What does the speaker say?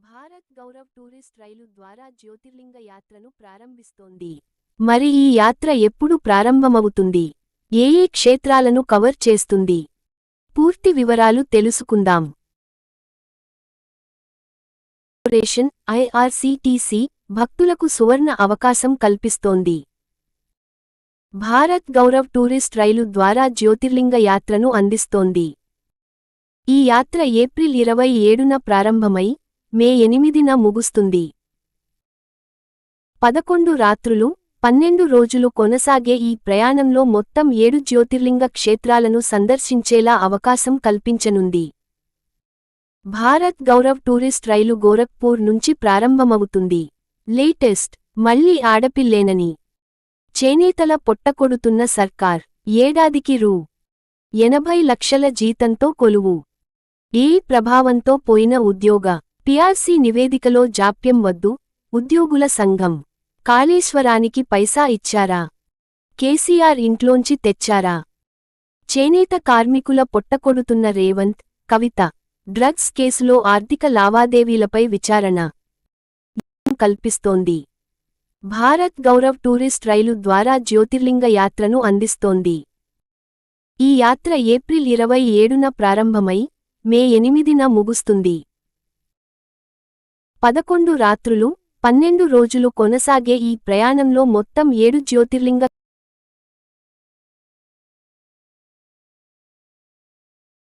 Bharat Gaurav tourist రైలు ద్వారా జ్యోతిర్లింగ యాత్రను ప్రారంభిస్తోంది. మరి ఈ యాత్ర ఎప్పుడు ప్రారంభమవుతుంది? ఏ ఏ క్షేత్రాలను కవర్ చేస్తుంది? పూర్తి వివరాలు తెలుసుకుందాం. కార్పొరేషన్ ఐఆర్సీటీసీ భక్తులకు సువర్ణ అవకాశం కల్పిస్తోంది. భారత్ గౌరవ్ టూరిస్ట్ రైలు ద్వారా జ్యోతిర్లింగ యాత్రను అందిస్తోంది. ఈ యాత్ర ఏప్రిల్ 27న ప్రారంభమై మే 8న ముగుస్తుంది. 11 రాత్రులు 12 రోజులు కొనసాగే ఈ ప్రయాణంలో మొత్తం 7 జ్యోతిర్లింగ క్షేత్రాలను సందర్శించేలా అవకాశం కల్పించనుంది. భారత్ గౌరవ్ టూరిస్ట్ రైలు గోరఖ్పూర్ నుంచి ప్రారంభమవుతుంది. లేటెస్ట్ మళ్లీ ఆడపిల్లేనని చేనేతల పొట్టకొడుతున్న సర్కార్ ఏడాదికి రూ. 80 లక్షల జీతంతో కొలువు. ఏ ప్రభావంతో పోయిన ఉద్యోగ పీఆర్సీ నివేదికలో జాప్యం వద్దు. ఉద్యోగుల సంఘం కాళేశ్వరానికి పైసా ఇచ్చారా? కేసీఆర్ ఇంట్లోంచి తెచ్చారా? చేనేత కార్మికుల పొట్టకొడుతున్న రేవంత్, కవిత డ్రగ్స్ కేసులో ఆర్థిక లావాదేవీలపై విచారణ కల్పిస్తోంది. భారత్ గౌరవ్ టూరిస్ట్ రైలు ద్వారా జ్యోతిర్లింగ యాత్రను అందిస్తోంది. ఈ యాత్ర ఏప్రిల్ 27న ప్రారంభమై మే 8న ముగుస్తుంది. 11 రాత్రులు 12 రోజులు కొనసాగే ఈ ప్రయాణంలో మొత్తం 7 జ్యోతిర్లింగ